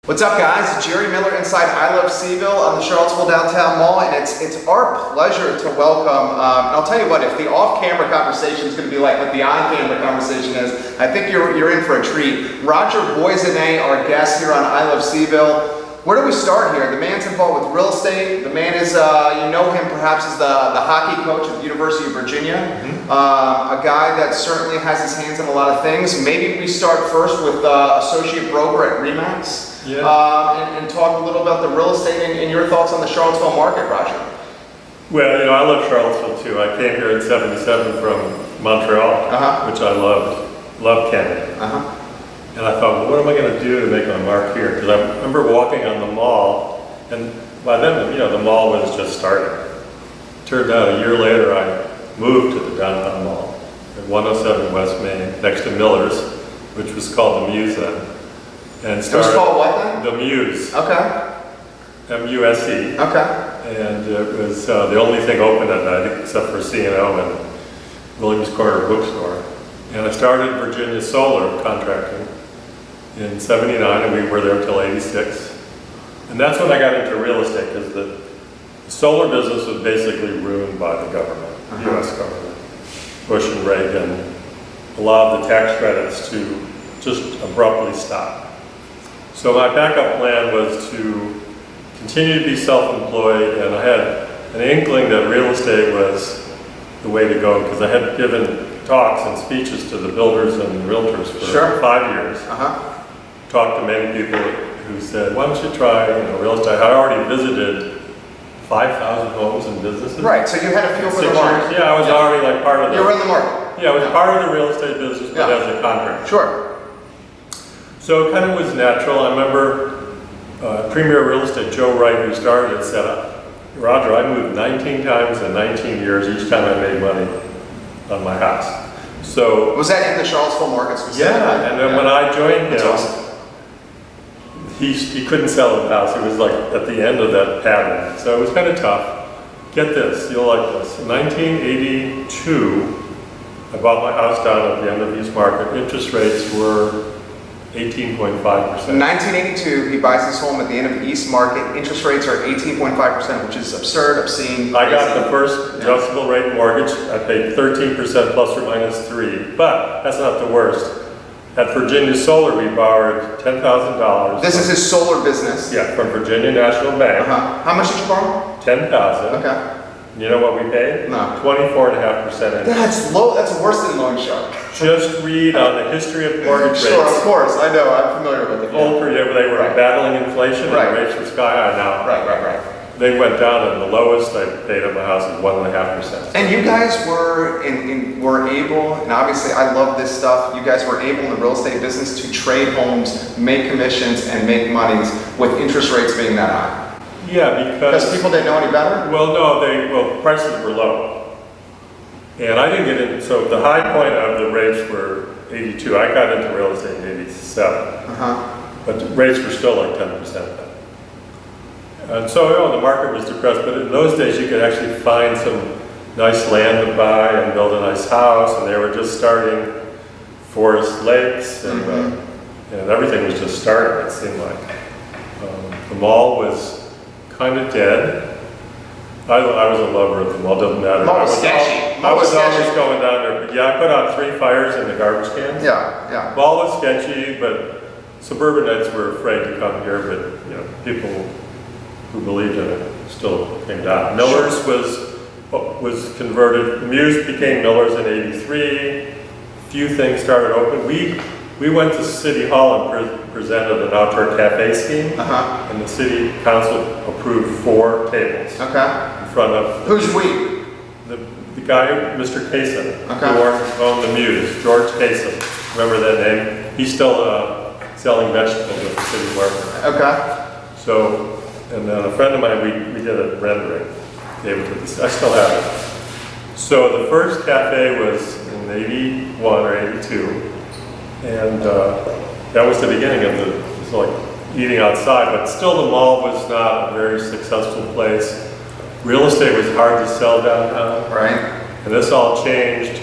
What's up, guys? Jerry Miller inside I Love CVille on the Charlottesville Downtown Mall, and it's our pleasure to welcome, and I'll tell you what, if the off-camera conversation is going to be like what the on-camera conversation is, I think you're in for a treat. Roger Voisinet, our guest here on I Love CVille. Where do we start here? The man's involved with real estate. The man is, you know him perhaps as the hockey coach at the University of Virginia. A guy that certainly has his hands in a lot of things. Maybe we start first with associate broker at Remax. Yeah. And talk a little about the real estate and your thoughts on the Charlottesville market, Roger. Well, you know, I love Charlottesville too. I came here in '77 from Montreal, which I loved Canada. And I thought, well, what am I going to do to make my mark here? Because I remember walking on the mall, and by then, you know, the mall was just starting. Turned out a year later, I moved to the downtown mall at 107 West Main, next to Miller's, which was called the Muse then. And it was called what then? The Muse. Okay. M-U-S-E. Okay. And it was the only thing open at night except for C&O and Williams Corner Bookstore. And I started Virginia Solar contracting in '79, and we were there until '86. And that's when I got into real estate, because the solar business was basically ruined by the government, the US government. Bush and Reagan, a lot of the tax credits to just abruptly stop. So my backup plan was to continue to be self-employed, and I had an inkling that real estate was the way to go, because I had given talks and speeches to the builders and realtors for 5 years. Talked to many people who said, why don't you try real estate? I already visited 5,000 homes and businesses. Right, so you had a feel for the market. Yeah, I was already like part of the... You were in the market. Yeah, I was part of the real estate business, but as a contractor. Sure. So it kind of was natural. I remember Premier Real Estate, Joe Wright, who started it, said, Roger, I moved 19 times in 19 years, each time I made money on my house. So... Was that in the Charlottesville market specifically? Yeah, and then when I joined him, awesome. He couldn't sell the house. It was like at the end of that pattern. So it was kind of tough. Get this, you'll like this. In 1982, I bought my house down at the end of East Market. Interest rates were 18.5%. In 1982, he buys his home at the end of East Market. Interest rates are 18.5%, which is absurd, obscene. I got the first adjustable rate mortgage. I paid 13% plus or minus 3. But that's not the worst. At Virginia Solar, we borrowed $10,000. This is his solar business? Yeah, from Virginia National Bank. How much did you borrow? $10,000. Okay. You know what we paid? No. 24.5%. That's low. That's worse than Loan Shark. Just read on the history of mortgage rates. Sure, of course. I know. I'm familiar with it. Old period, they were battling inflation, and rates were sky high now. Right. They went down, and the lowest I paid on my house was 1.5%. And you guys were were able, and obviously I love this stuff, you guys were able in the real estate business to trade homes, make commissions, and make monies with interest rates being that high. Yeah, because people didn't know any better? Well, no, prices were low. And I didn't get in, so the high point of the rates were 82. I got into real estate in 87. But the rates were still like 10% then. And so, the market was depressed, but in those days you could actually find some nice land to buy and build a nice house, and they were just starting Forest Lakes, and everything was just starting, it seemed like. The mall was kind of dead. I was a lover of the mall, doesn't matter. Mall was sketchy. I was always going down there, but yeah, I put out 3 fires in the garbage cans. Yeah. Mall was sketchy, but suburbanites were afraid to come here, but people who believed in it still came down. Miller's was converted. Muse became Miller's in '83. Few things started open. We went to City Hall and presented an outdoor cafe scheme, and the City Council approved 4 tables in front of. Who's we? The guy, Mr. Kaysen, who owned the Muse, George Kaysen. Remember that name? He's still selling vegetables at the city market. So. And then a friend of mine, we did a rendering, gave it to this. I still have it. So the first cafe was in '81 or '82, and that was the beginning of it was like eating outside. But still, the mall was not a very successful place. Real estate was hard to sell downtown. Right. And this all changed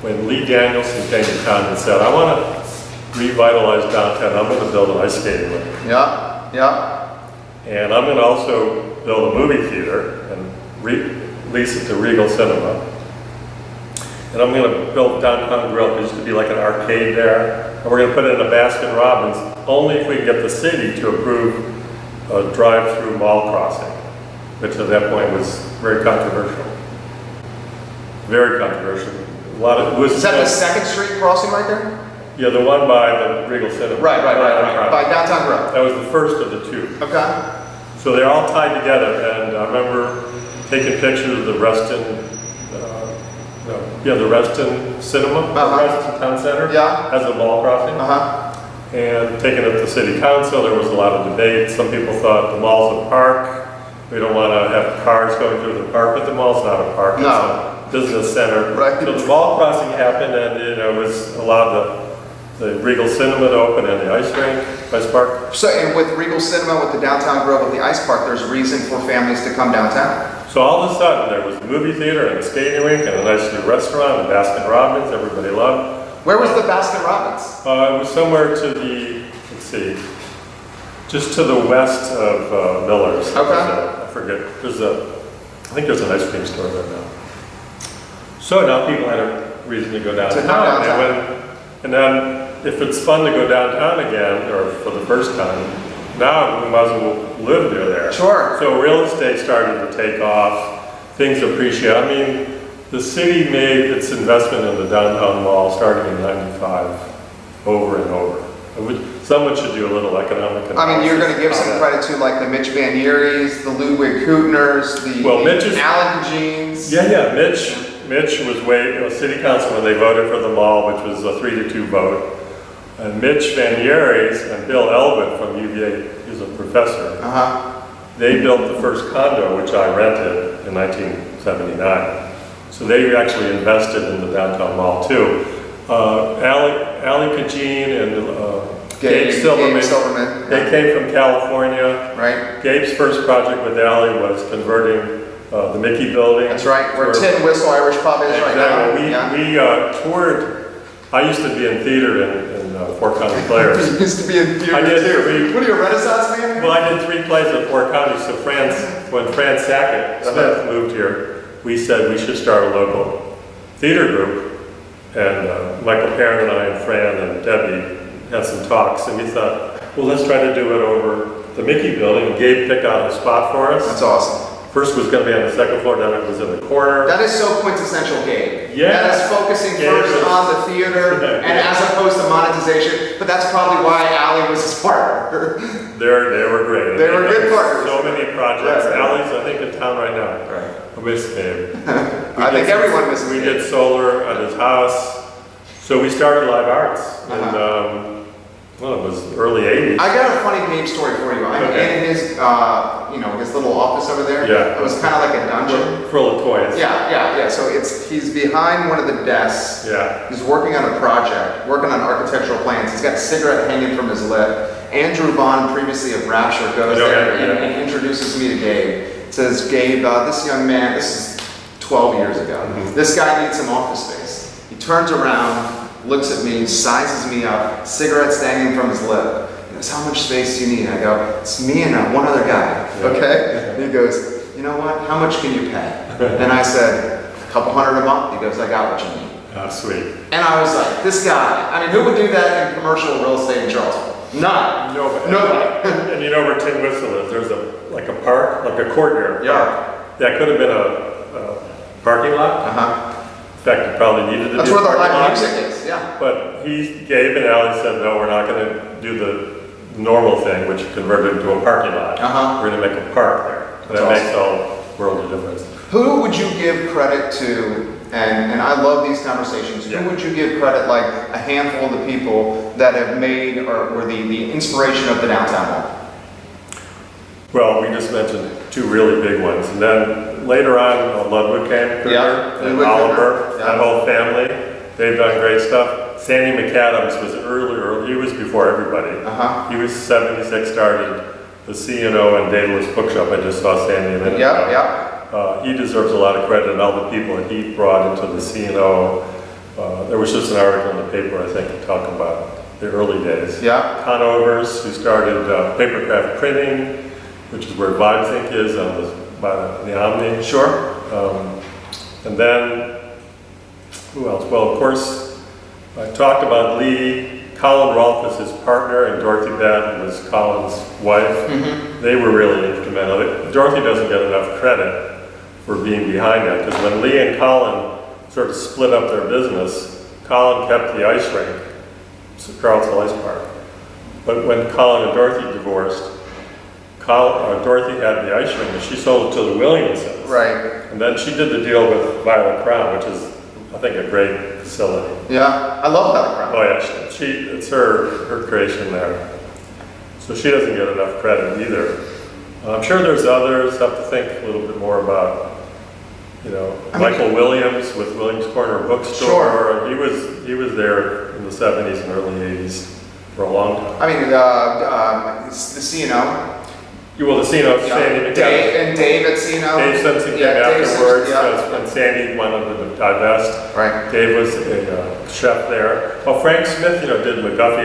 when Lee Danielson came to town and said, I want to revitalize downtown. I'm going to build an ice skating rink. Yeah, yeah. And I'm going to also build a movie theater and lease it to Regal Cinema. And I'm going to build Downtown Grill. There used to be like an arcade there. And we're going to put it in a Baskin Robbins only if we can get the city to approve a drive-through mall crossing, which at that point was very controversial. Very controversial. Is that the 2nd Street crossing right there? Yeah, the one by the Regal Cinema. Right. By Downtown Grill. That was the first of the 2. Okay. So they're all tied together, and I remember taking pictures of the Reston, the Reston Cinema, Reston Town Center, as a mall crossing, and taking it to City Council. There was a lot of debate. Some people thought the mall's a park. We don't want to have cars going through the park, but the mall's not a park. No. It's a business center. Right. So the mall crossing happened, and it was allowed the Regal Cinema to open and the ice park. So, and with Regal Cinema, with the Downtown Grill, with the ice park, there's reason for families to come downtown. So all of a sudden, there was a movie theater and a skating rink and a nice new restaurant and Baskin Robbins everybody loved. Where was the Baskin Robbins? It was somewhere to the, just to the west of Miller's. Okay. I forget. I think there's an ice cream store there now. So now people had a reason to go downtown. And then if it's fun to go downtown again, or for the first time, now we might as well live near there. Sure. So real estate started to take off. Things appreciate. I mean, the city made its investment in the downtown mall starting in '95 over and over. Someone should do a little economic analysis. I mean, you're going to give some credit to like the Mitch Van Yahres, the Ludwig Kuttners, the Allan Cadgenes. Yeah. Mitch was city council when they voted for the mall, which was a 3-2 vote. And Mitch Van Yahres and Bill Elwood from UVA, he's a professor. They built the first condo, which I rented in 1979. So they actually invested in the downtown mall too. Allan Cadgene and Gabe Silverman. They came from California. Right. Gabe's first project with Allie was converting the Mickey building. That's right, where Tin Whistle Irish Pub is right now. We toured. I used to be in theater in Fort County Players. You used to be in theater too. What are you, a Renaissance man? Well, I did 3 plays at Fort County. So when Fran Sackett Smith moved here, we said we should start a local theater group. And Michael Perrin and I and Fran and Debbie had some talks, and we thought, well, let's try to do it over the Mickey building. And Gabe picked out a spot for us. That's awesome. First was going to be on the 2nd floor, then it was in the corner. That is so quintessential Gabe. Yeah. That is focusing first on the theater and as opposed to monetization, but that's probably why Allie was his partner. They were great. They were good partners. So many projects. Right. Allie's, I think, in town right now. Right. I miss Gabe. I think everyone misses We Gabe. did solar at his house. So we started live arts. And, well, it was early 80s. I got a funny Gabe story for you. I'm in his, his little office over there. Yeah. It was kind of like a dungeon. Full of toys. Yeah. So he's behind one of the desks. Yeah. He's working on a project, working on architectural plans. He's got a cigarette hanging from his lip. Andrew Vaughn, previously of Rapture, goes there and introduces me to Gabe. Says, Gabe, this young man, this is 12 years ago. This guy needs some office space. He turns around, looks at me, sizes me up, cigarette hanging from his lip. He goes, how much space do you need? I go, it's me and one other guy, okay? And he goes, you know what, how much can you pay? And I said, a couple $100 a month. He goes, I got what you need. Oh, sweet. And I was like, this guy, I mean, who would do that in commercial real estate in Charlottesville? None. Nobody. And you know where Tin Whistle is? There's a park, like a courtyard. Yeah. That could have been a parking lot. In fact, it probably needed to That's be where a the parking live lot. music is, yeah. But Gabe and Allie said, no, we're not going to do the normal thing, which converted into a parking lot. We're going to make a park there. And that makes all world of difference. Who would you give credit to, and I love these conversations, who would you give credit, like a handful of the people that have made or were the inspiration of the downtown mall? Well, we just mentioned 2 really big ones. And then later on, Ludwig Kuttner and Oliver, that whole family, they've done great stuff. Sandy McAdams was earlier, he was before everybody. He was 76, started the C&O and Daedalus Bookshop. I just saw Sandy a minute ago. He deserves a lot of credit, and all the people that he brought into the C&O. There was just an article in the paper, I think, talking about the early days. Yeah. Conovers, who started papercraft printing, which is where Voisinet is by the Omni. Sure. And then, who else? Well, of course, I talked about Lee. Colin Rolfe was his partner, and Dorothy Batten was Colin's wife. They were really instrumental. Dorothy doesn't get enough credit for being behind that, because when Lee and Colin sort of split up their business, Colin kept the ice rink, Charlottesville Ice Park. But when Colin and Dorothy divorced, Dorothy had the ice rink, and she sold it to the Williamsons. Right. And then she did the deal with Violet Crown, which is, I think, a great facility. Yeah, I love that crowd. Oh yeah, it's her creation there. So she doesn't get enough credit either. I'm sure there's others. Have to think a little bit more about, Michael Williams with Williams Corner Bookstore. Sure. He was there in the 70s and early 80s for a long time. I mean, the C&O. Well, the Cino, Sandy. Dave at Cino. Dave Simpson came afterwards, when Sandy wanted to divest. Right. Dave was a chef there. Well, Frank Smith, did the McGuffey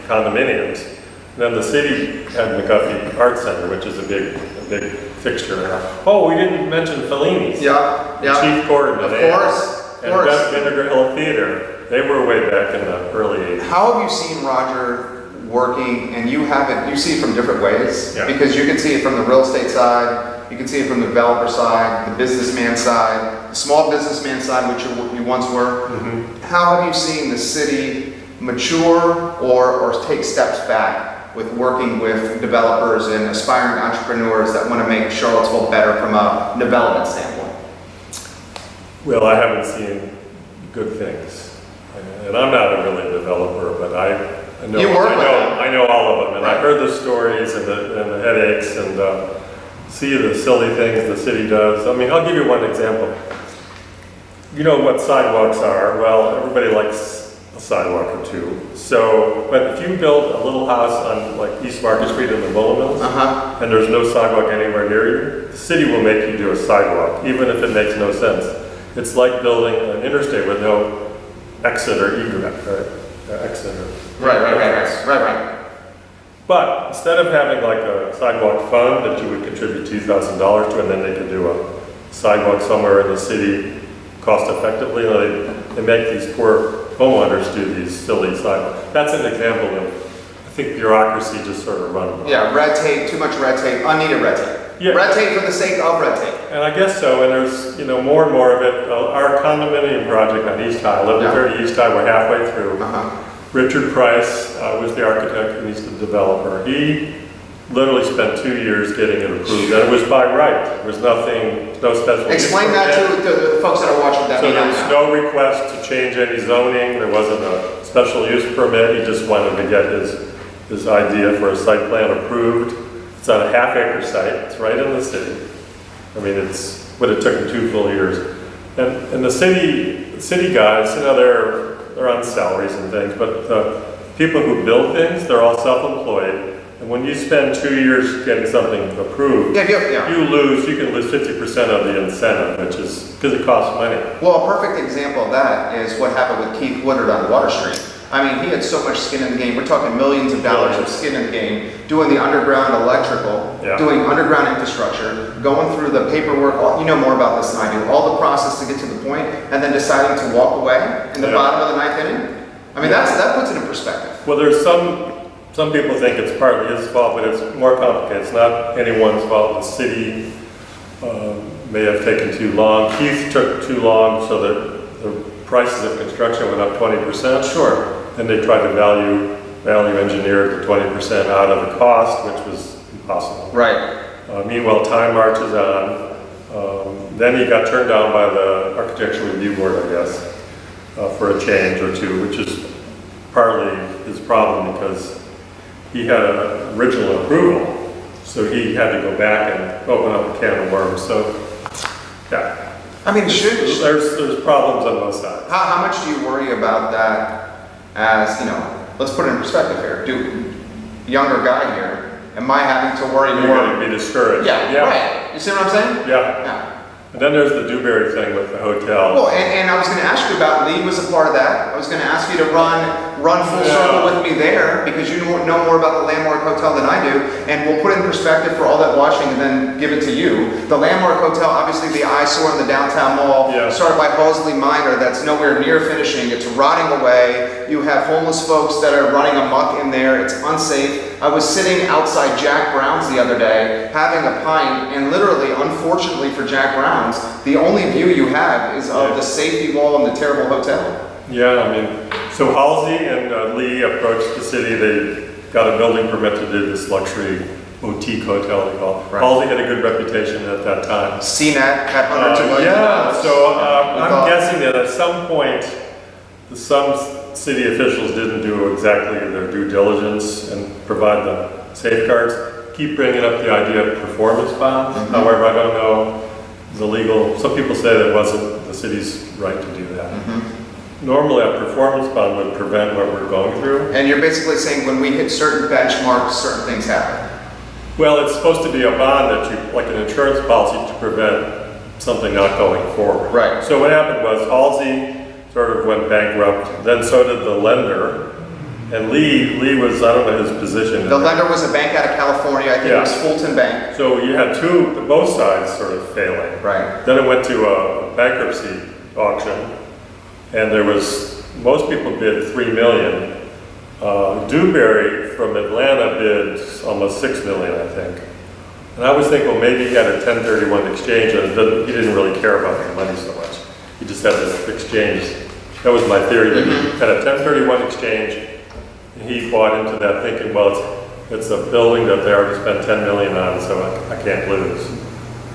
condominiums. And then the city had McGuffey Art Center, which is a big fixture. Oh, we didn't mention Fellini's. Yeah. Chief Gordon. Of course. And Vinegar Hill Theater. They were way back in the early 80s. How have you seen Roger working, and you see it from different ways? Yeah. Because you can see it from the real estate side, you can see it from the developer side, the businessman side, the small businessman side, which you once were. How have you seen the city mature or take steps back with working with developers and aspiring entrepreneurs that want to make Charlottesville better from a development standpoint? Well, I haven't seen good things. And I'm not a really developer, but I know all of them, and I heard the stories and the headaches, and see the silly things the city does. I mean, I'll give you one example. You know what sidewalks are? Well, everybody likes a sidewalk or two. So, but if you build a little house on like East Market Street in the Mullen Mills, and there's no sidewalk anywhere near you, the city will make you do a sidewalk, even if it makes no sense. It's like building an interstate with no exit or egress, exit or Right. But instead of having like a sidewalk fund that you would contribute $2,000 to, and then they could do a sidewalk somewhere in the city cost effectively, they make these poor homeowners do these silly sidewalks. That's an example of, I think, bureaucracy just sort of run. Yeah, red tape, too much red tape, unneeded red tape. Yeah. Red tape for the sake of red tape. And I guess so, and there's more and more of it. Our condominium project on East High, 1130 East High, we're halfway through. Richard Price was the architect and he's the developer. He literally spent 2 years getting it approved, and it was by right. There was no special. Explain that to the folks that are watching that. So there was no request to change any zoning. There wasn't a special use permit. He just wanted to get his idea for a site plan approved. It's on a half-acre site. It's right in the city. I mean, but it took him 2 full years. And the city guys, they're on salaries and things, but the people who build things, they're all self-employed. And when you spend 2 years getting something approved, you can lose 50% of the incentive, which is because it costs money. Well, a perfect example of that is what happened with Keith Woodard on Water Street. I mean, he had so much skin in the game. We're talking millions of dollars of skin in the game, doing the underground electrical, doing underground infrastructure, going through the paperwork. You know more about this than I do. All the process to get to the point, and then deciding to walk away in the bottom of the 9th inning. I mean, that puts it in perspective. Well, there's some people think it's partly his fault, but it's more complicated. It's not anyone's fault. The city may have taken too long. Keith took too long, so that the prices of construction went up 20%. Sure. And they tried to value engineer the 20% out of the cost, which was impossible. Right. Meanwhile, time marches on. Then he got turned down by the Architectural Review Board, I guess, for a change or two, which is partly his problem because he had an original approval, so he had to go back and open up a can of worms. So, yeah. I mean, there's problems on both sides. How much do you worry about that? As let's put it in perspective here. Younger guy here, am I having to worry more? You're going to be discouraged. Yeah, right. You see what I'm saying? Yeah. And then there's the Dewberry thing with the hotel. Well, and I was going to ask you about, Lee was a part of that. I was going to ask you to run full circle with me there, because you know more about the Landmark Hotel than I do, and we'll put it in perspective for all that watching and then give it to you. The Landmark Hotel, obviously the eyesore in the downtown mall, started by Halsey Minor, that's nowhere near finishing. It's rotting away. You have homeless folks that are running amok in there. It's unsafe. I was sitting outside Jack Brown's the other day having a pint, and literally, unfortunately for Jack Brown's, the only view you have is of the safety wall and the terrible hotel. Yeah, I mean, so Halsey and Lee approached the city. They got a building permit to do this luxury boutique hotel, they call it. Halsey had a good reputation at that time. CNET had hundreds of millions. So I'm guessing that at some point, some city officials didn't do exactly their due diligence and provide the safeguards. Keep bringing up the idea of performance bond. However, I don't know the legal, some people say that it wasn't the city's right to do that. Normally a performance bond would prevent what we're going through. And you're basically saying when we hit certain benchmarks, certain things happen. Well, it's supposed to be a bond that you, like an insurance policy, to prevent something not going forward. Right. So what happened was Halsey sort of went bankrupt, then so did the lender. And Lee was, I don't know his position. The lender was a bank out of California, I think it was Fulton Bank. So you had both sides sort of failing. Right. Then it went to a bankruptcy auction, and there was, most people bid $3 million. Dewberry from Atlanta bid almost $6 million, I think. And I was thinking, well, maybe he had a 1031 exchange, and he didn't really care about the money so much. He just had this exchange. That was my theory, that he had a 1031 exchange, and he bought into that thinking, well, it's a building that they already spent $10 million on, so I can't lose.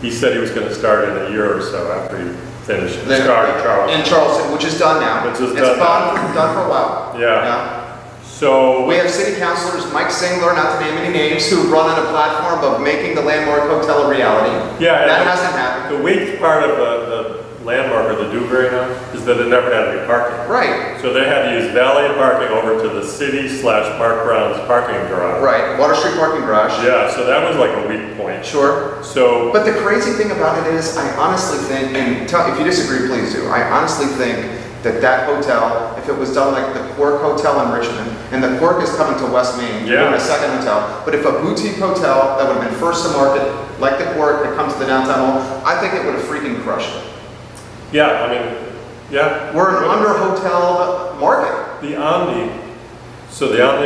He said he was going to start in a year or so after he finished. Started Charleston. In Charleston, which is done now. Which is done for a while. Yeah. So we have city councilors, Mike Singler, not to name any names, who run on a platform of making the Landmark Hotel a reality. Yeah, that hasn't happened. The weak part of the Landmark, or the Dewberry now, is that it never had any parking. Right. So they had to use valet parking over to the city/Mark Brown's parking garage. Right, Water Street parking garage. Yeah, so that was like a weak point. Sure. So, but the crazy thing about it is, I honestly think, and if you disagree, please do. I honestly think that hotel, if it was done like the Quark Hotel in Richmond, and the Quark is coming to West Main, doing a second hotel, but if a boutique hotel that would have been first to market, like the Quark that comes to the downtown mall, I think it would have freaking crushed it. Yeah, I mean, yeah. We're an under-hotel market. The Omni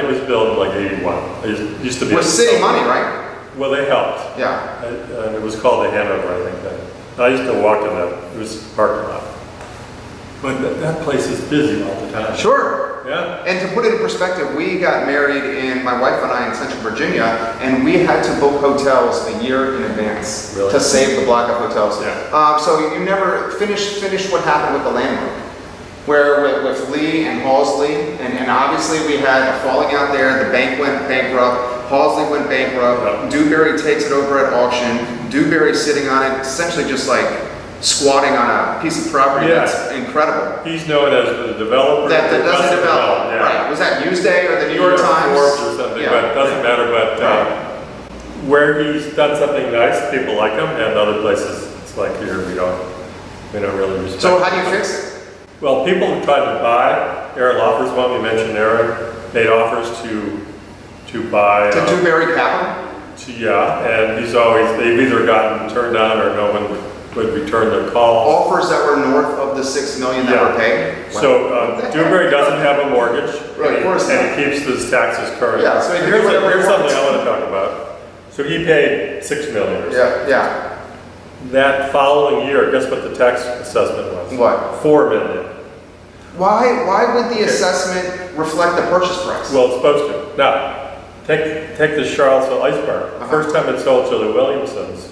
was built in like 81. It used to be with city money, right? Well, they helped. Yeah. And it was called the Hanover, I think. I used to walk in that, it was a parking lot. But that place is busy all the time. Sure. Yeah. And to put it in perspective, we got married my wife and I in Central Virginia, and we had to book hotels a year in advance to save the block of hotels. Yeah. So you never finished what happened with the Landmark, where with Lee and Halsey, and obviously we had a falling out there. The bank went bankrupt. Halsey went bankrupt. Dewberry takes it over at auction. Dewberry sitting on it, essentially just like squatting on a piece of property that's incredible. He's known as the developer that doesn't develop. Yeah. Right. Was that Newsday or the New York Times? Forbes or something, but it doesn't matter. But where he's done something nice, people like him, and other places, it's like here we don't really respect. So how do you fix it? Well, people have tried to buy. Aaron Loffer's one, we mentioned Aaron, made offers to buy. To Dewberry Capital? And they've either gotten turned down or no one would return their calls. Offers that were north of the $6 million that were paid? So Dewberry doesn't have a mortgage, right, and he keeps his taxes current. Yeah, so here's something I want to talk about. So he paid $6 million or something. Yeah. That following year, guess what the tax assessment was? What? $4 million. Why would the assessment reflect the purchase price? Well, it's supposed to. Now, take the Charlottesville Ice Bar. The first time it sold to the Williamsons,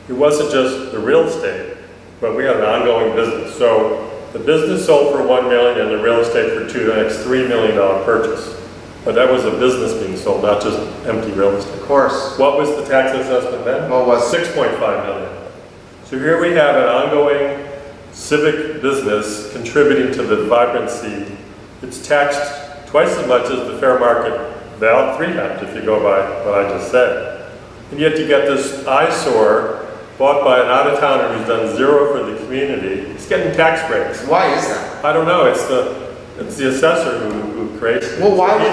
it wasn't just the real estate, but we had an ongoing business. So the business sold for $1 million and the real estate for the next $3 million purchase. But that was a business being sold, not just empty real estate. Of course. What was the tax assessment then? What was it? $6.5 million. So here we have an ongoing civic business contributing to the vibrancy. It's taxed twice as much as the fair market value, 3 times if you go by what I just said. And yet you get this eyesore bought by an out-of-towner who's done zero for the community. He's getting tax breaks. Why is that? I don't know, it's the assessor who creates it. Well, why would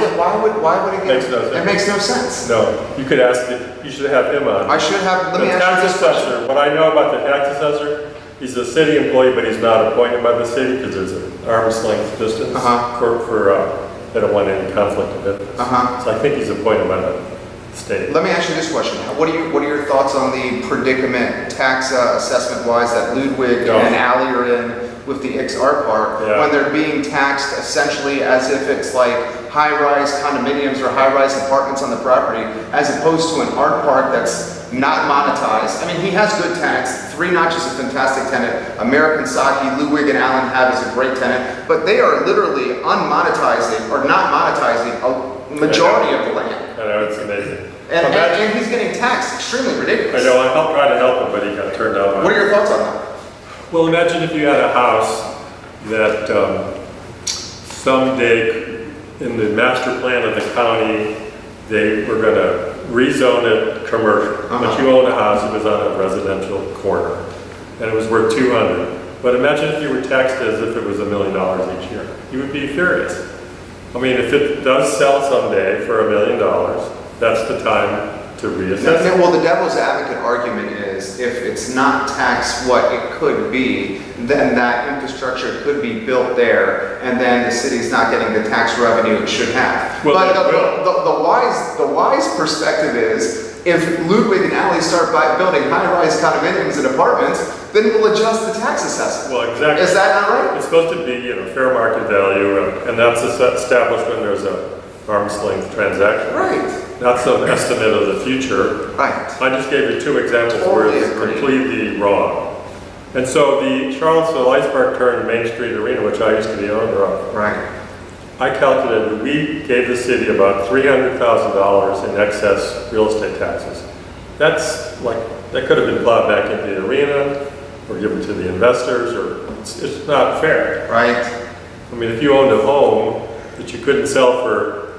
it get? Makes no sense. It makes no sense. No, you could ask, you should have him on. I should have, let me The ask tax you this question. assessor, what I know about the tax assessor, he's a city employee, but he's not appointed by the city because there's an arm's length distance they don't want any conflict of interest. So I think he's appointed by the state. Let me ask you this question. What are your thoughts on the predicament, tax assessment wise, that Ludwig and Allie are in with the XR Park when they're being taxed essentially as if it's like high-rise condominiums or high-rise apartments on the property, as opposed to an art park that's not monetized. I mean, he has good tenants. 3 Notch is a fantastic tenant. American Saki, Ludwig and Allen have is a great tenant, but they are literally unmonetizing or not monetizing a majority of the land. I know, it's amazing. And he's getting taxed extremely ridiculous. I know, I tried to help him, but he got turned out. What are your thoughts on that? Well, imagine if you had a house that someday in the master plan of the county, they were going to rezone it commercial, but you owned a house that was on a residential corner, and it was worth $200. But imagine if you were taxed as if it was $1 million each year. You would be furious. I mean, if it does sell someday for $1 million, that's the time to reassess it. Well, the devil's advocate argument is if it's not taxed what it could be, then that infrastructure could be built there, and then the city's not getting the tax revenue it should have. Well, but the wise perspective is, if Ludwig and Allie start building high-rise condominiums and apartments, then we'll adjust the tax assessment. Well, exactly. Is that not right? It's supposed to be, fair market value, and that's established when there's a arm's length transaction. Right. Not some estimate of the future. Right. I just gave you 2 examples where it's completely wrong. And so the Charlottesville Ice Park turned Main Street Arena, which I used to be owner of. Right. I calculated we gave the city about $300,000 in excess real estate taxes. That's like, that could have been plowed back into the arena or given to the investors, or it's not fair. Right. I mean, if you owned a home that you couldn't sell for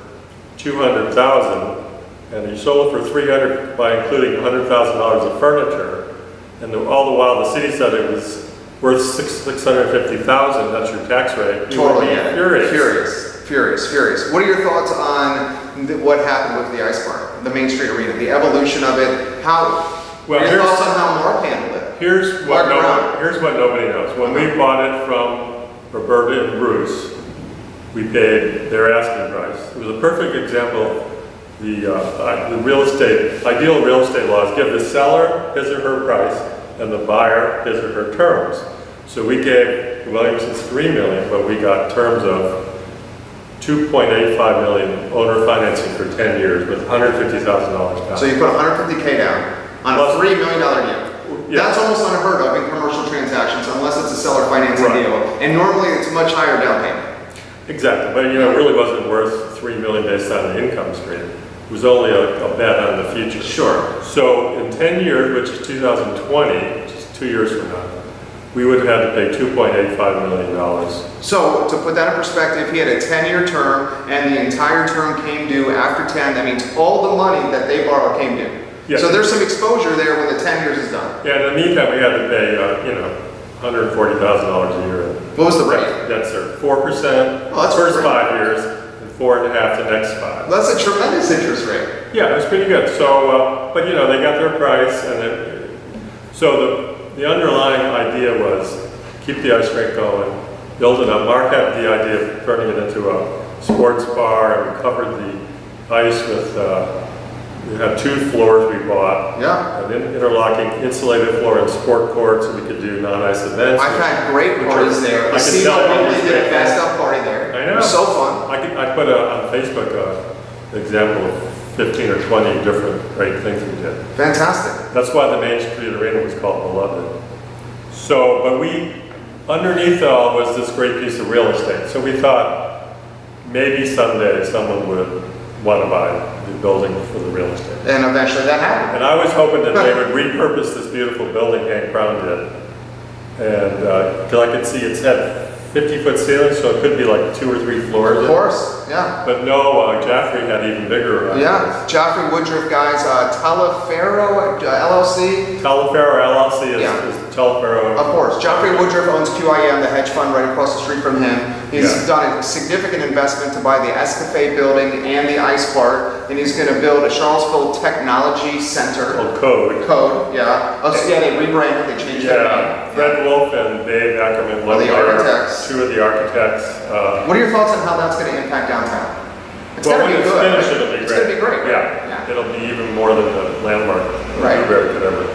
$200,000 and you sold it for $300,000 by including $100,000 of furniture, and all the while the city said it was worth $650,000, that's your tax rate. You would be furious. What are your thoughts on what happened with the ice park, the Main Street Arena, the evolution of it? Your thoughts on how Mark handled it? Here's what nobody knows. When we bought it from Roberta and Bruce, we paid their asking price. It was a perfect example. The ideal real estate laws give the seller his or her price and the buyer his or her terms. So we gave the Williamsons $3 million, but we got terms of $2.85 million owner financing for 10 years with $150,000 down. So you put $150K down on a $3 million deal. Yeah. That's almost unheard of in commercial transactions unless it's a seller financing deal. And normally it's a much higher down payment. Exactly, but it really wasn't worth $3 million based on the income stream. It was only a bet on the future. Sure. So in 10 years, which is 2020, which is 2 years from now, we would have had to pay $2.85 million. So to put that in perspective, he had a 10-year term and the entire term came due after 10. That means all the money that they borrowed came due. Yeah. So there's some exposure there when the 10 years is done. Yeah, in the meantime, we had to pay, $140,000 a year. What was the rate? Yes, sir. 4% that's first great. 5 years, and 4.5% the next 5. That's a tremendous interest rate. Yeah, it was pretty good. So, but they got their price, and then, so the underlying idea was keep the ice rink going, build it up. Mark had the idea of turning it into a sports bar, and we covered the ice with, we had 2 floors we bought. Yeah. An interlocking insulated floor and sport court, so we could do non-ice events. I've had great parties there. I The can tell CVille you really did a fast up party there. I know. It was so fun. I put on Facebook an example of 15 or 20 different great things we did. Fantastic. That's why the Main Street Arena was called Beloved. So, but underneath it all was this great piece of real estate. So we thought maybe someday someone would want to buy the building for the real estate. And eventually that happened. And I was hoping that they would repurpose this beautiful building Hank Brown did. And because I could see it's had 50-foot ceilings, so it could be like 2 or 3 floors. Of course. Yeah. But no, Jaffrey had even bigger. Yeah, Jaffrey Woodruff guys, Talaferro LLC. Talaferro LLC is, Yeah. is Talaferro. Of course, Jaffrey Woodruff owns QIM, the hedge fund right across the street from him. He's done a significant investment to buy the Escafé building and the ice park, and he's going to build a Charlottesville Technology Center. Called Code. Yeah. Oh, so yeah, they rebranded, they changed their name. Fred Wolf and Dave Ackerman Are the are architects. two of the architects. What are your thoughts on how that's going to impact downtown? It's Well, going to when be it's good. finished, it'll be It's great. going to be great. Yeah. It'll be even more than the landmark Right. Newberry could ever.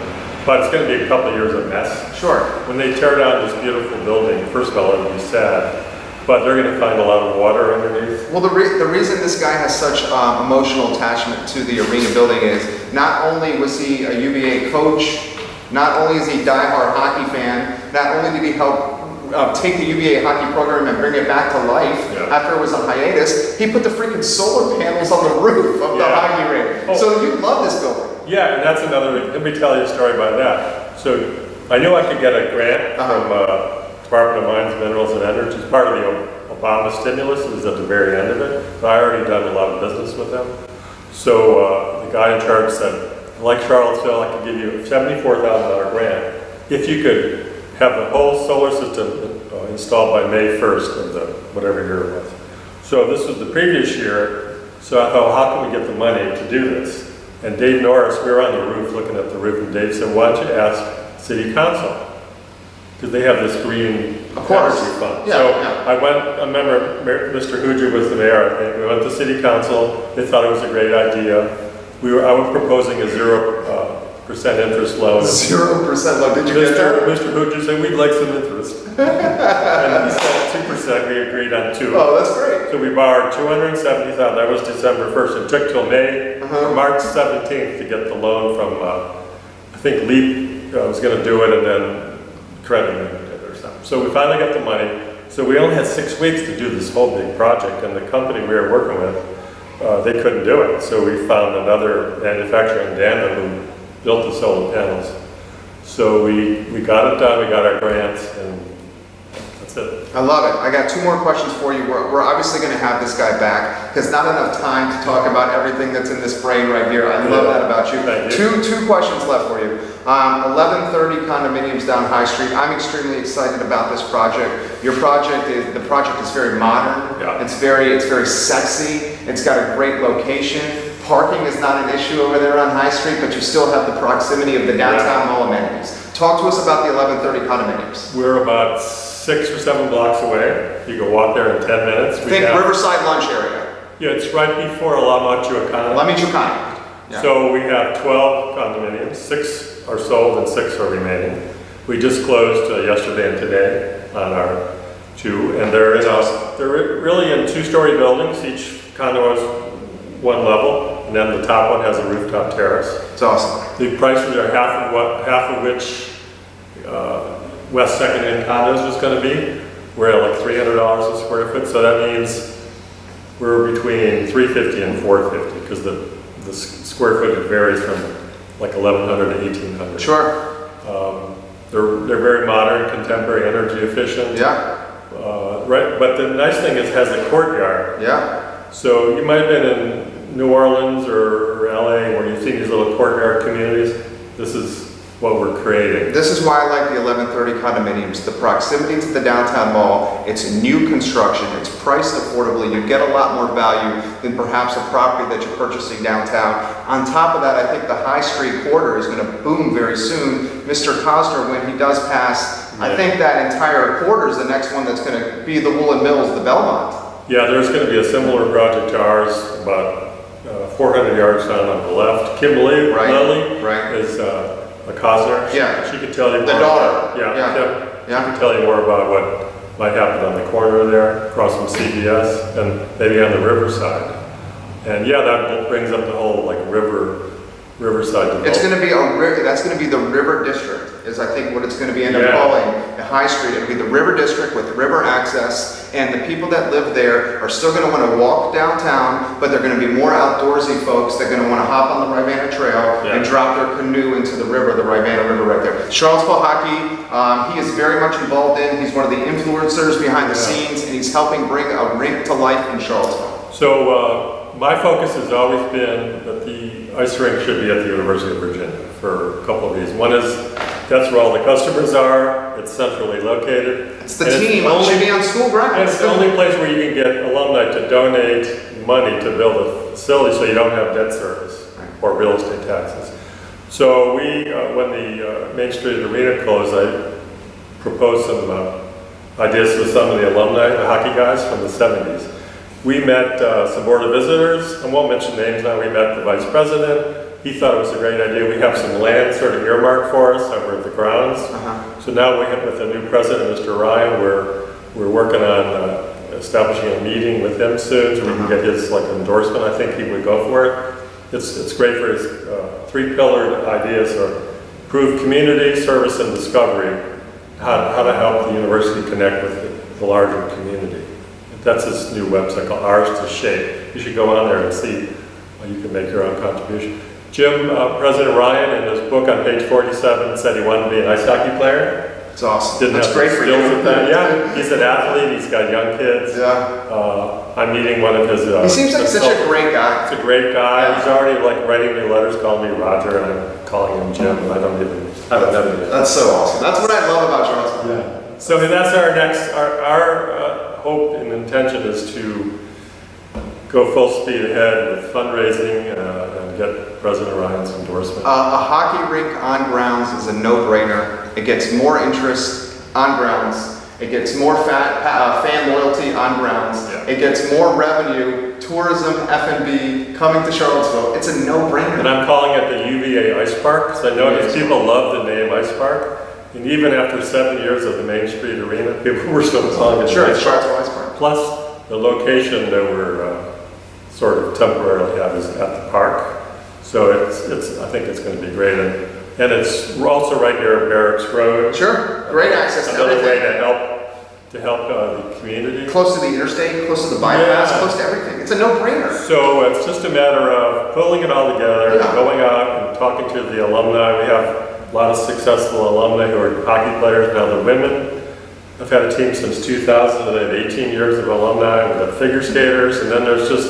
But it's going to be a couple of years of mess. Sure. When they tear down this beautiful building, first of all, it'll be sad, but they're going to find a lot of water underneath. Well, the reason this guy has such emotional attachment to the arena building is not only was he a UVA coach, not only is he a diehard hockey fan, not only did he help take the UVA hockey program and bring it back to life after it was on hiatus, he put the freaking solar panels on the roof of the hockey rink. Oh. So you love this building. Yeah, and that's another, let me tell you a story about that. So I knew I could get a grant from Department of Mines, Minerals and Energy. It's part of the Obama stimulus. It was at the very end of it. But I already done a lot of business with them. So the guy in charge said, like Charlottesville, I could give you a $74,000 grant if you could have the whole solar system installed by May 1st of the whatever year it was. So this was the previous year. So I thought, well, how can we get the money to do this? And Dave Norris, we were on the roof looking at the roof, and Dave said, why don't you ask City Council? Because they have this green energy fund. Yeah, so yeah. I went, I remember Mr. Huger was the mayor, I think. We went to City Council. They thought it was a great idea. I was proposing a 0% interest loan. 0% loan. Did you get that? Mr. Huger said, we'd like some interest. And he said 2%, we agreed on 2. Oh, that's great. So we borrowed $270,000, that was December 1st. It took till March 17th to get the loan from, I think Lee was going to do it, and then Credit Union did or something. So we finally got the money. So we only had 6 weeks to do this whole big project, and the company we were working with, they couldn't do it. So we found another manufacturer in Danville who built the solar panels. So we got it done, we got our grants, and that's it. I love it. I got 2 more questions for you. We're obviously going to have this guy back because not enough time to talk about everything that's in this brain right here. I love that about you. Thank you. Two questions left for you. 1130 condominiums down High Street. I'm extremely excited about this project. Your project is very modern. Yeah. It's very sexy. It's got a great location. Parking is not an issue over there on High Street, but you still have the proximity of the downtown mall amenities. Talk to us about the 1130 condominiums. We're about 6 or 7 blocks away. You can walk there in 10 minutes. Think Riverside lunch area. Yeah, it's right before La Michoacana. La Michoacana. Yeah. So we have 12 condominiums, 6 are sold and 6 are remaining. We just closed yesterday and today on our 2, and they're really in 2-story buildings. Each condo has 1 level, and then the top one has a rooftop terrace. It's awesome. The prices are half of which West Second Hand condos was going to be. We're at like $300 a square foot, so that means we're between $350 and $450 because the square footage varies from like 1,100 to 1,800. Sure. They're very modern, contemporary, energy efficient. Yeah. Right, but the nice thing is it has a courtyard. Yeah. So you might have been in New Orleans or LA where you've seen these little courtyard communities. This is what we're creating. This is why I like the 1130 condominiums. The proximity to the downtown mall, it's new construction, it's priced affordably, you get a lot more value than perhaps a property that you're purchasing downtown. On top of that, I think the High Street corridor is going to boom very soon. Mr. Cosner, when he does pass, I think that entire corridor is the next one that's going to be the Woolen Mills, the Belmont. Yeah, there's going to be a similar project to ours, about 400 yards down on the left. Kimberly Lilly is a Cosner. Yeah. She could tell you more. The daughter. She could tell you more about what might happen on the corner there, across from CBS, and maybe on the riverside. And yeah, that brings up the whole like riverside development. It's going to be that's going to be the River District, is I think what it's going to be up calling the High Street. It'll be the River District with river access, and the people that live there are still going to want to walk downtown, but they're going to be more outdoorsy folks. They're going to want to hop on the Rivanna Trail and drop their canoe into the river, the Rivanna River right there. Charlottesville hockey, he is very much involved in. He's one of the influencers behind the scenes, and he's helping bring a rink to life in Charlottesville. So my focus has always been that the ice rink should be at the University of Virginia for a couple of reasons. One is that's where all the customers are. It's centrally located. It's the team. It should be on school grounds. And it's the only place where you can get alumni to donate money to build a facility so you don't have debt service or real estate taxes. So we, when the Main Street Arena closed, I proposed some ideas with some of the alumni, the hockey guys from the 70s. We met some board of visitors. I won't mention names now. We met the vice president. He thought it was a great idea. We have some land sort of earmarked for us over at the grounds. So now we have, with the new president, Mr. Ryan, we're working on establishing a meeting with him soon so we can get his endorsement. I think he would go for it. It's great for his three-pillared ideas of improve community, service, and discovery, how to help the university connect with the larger community. That's his new website called Ours to Shape. You should go on there and see how you can make your own contribution. Jim, President Ryan, in his book on page 47, said he wanted to be an ice hockey player. It's awesome. Didn't That's have great the for skills you. of that. Yeah, he's an athlete. He's got young kids. Yeah. I'm meeting one of his. He seems like such a great guy. He's a great guy. Yeah. He's already writing me letters, calling me Roger, and I'm calling him Jim. And I haven't done it yet. That's so awesome. That's what I love about Charlottesville. Yeah. So that's our next. Our hope and intention is to go full speed ahead with fundraising and get President Ryan's endorsement. A hockey rink on grounds is a no-brainer. It gets more interest on grounds. It gets more fan loyalty on grounds. Yeah. It gets more revenue, tourism, F&B coming to Charlottesville. It's a no-brainer. And I'm calling it the UVA Ice Park because I noticed people love the name Ice Park. And even after 7 years of the Main Street Arena, people were still calling it Sure, the it's Ice Park. Charlottesville Ice Park. Plus, the location that we're sort of temporarily have is at the park. So I think it's going to be great. And we're also right near Barracks Road. Sure, great access to Another way everything. to help the community. Close to the interstate, close to the bypass, Yeah. close to everything. It's a no-brainer. So it's just a matter of pulling it all together, Yeah. going out and talking to the alumni. We have a lot of successful alumni who are hockey players. Now the women, I've had a team since 2000 and I have 18 years of alumni. We've got figure skaters, and then there's just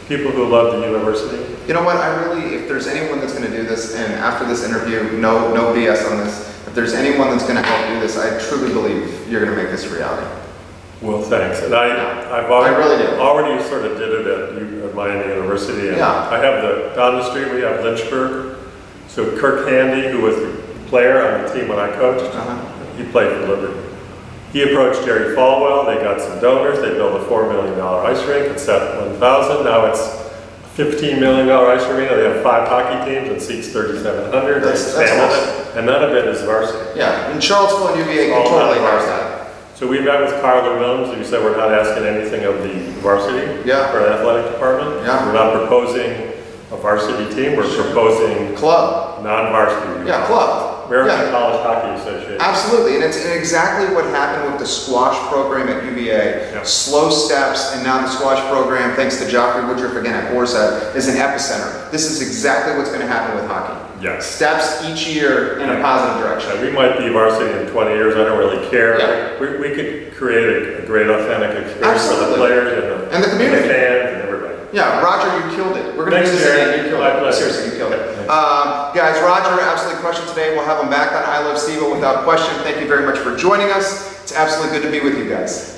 people who love the university. You know what, if there's anyone that's gonna do this, and after this interview, no BS on this, if there's anyone that's gonna help do this, I truly believe you're gonna make this a reality. Well, thanks. And I've really do. already sort of did it at Miami University. And Yeah. I have down the street, we have Lynchburg. So Kirk Handy, who was the player on the team when I coached, he played for Liberty. He approached Jerry Falwell. They got some donors. They built a $4 million ice rink. It's at 1,000. Now it's a $15 million ice arena. They have 5 hockey teams and seats 3,700. They That's expanded awesome. it. And none of it is varsity. Yeah, and Charlottesville and UVA can All totally not house varsity. that. So we met with Carla Williams, who said we're not asking anything of the varsity Yeah. for an athletic department. Yeah. We're not proposing a varsity team, we're proposing Club. non-varsity. Yeah, club. American Yeah. College Hockey Association. Absolutely, and it's exactly what happened with the squash program at UVA. Yeah. Slow steps, and now the squash program, thanks to Joffrey Woodruff again at Voisinet, is an epicenter. This is exactly what's going to happen with hockey. Yes. Steps each year in a positive direction. We might be varsity in 20 years, I don't really care. Yeah. We could create a great authentic experience for the Absolutely. players And the community. fans and everybody. Yeah, Roger, you killed it. We're going to Thanks, do this again. Jerry. You killed My it. pleasure. Seriously, you killed it. Thanks. Guys, Roger absolutely crushed it today. We'll have him back on I Love CVille without question. Thank you very much for joining us. It's absolutely good to be with you guys.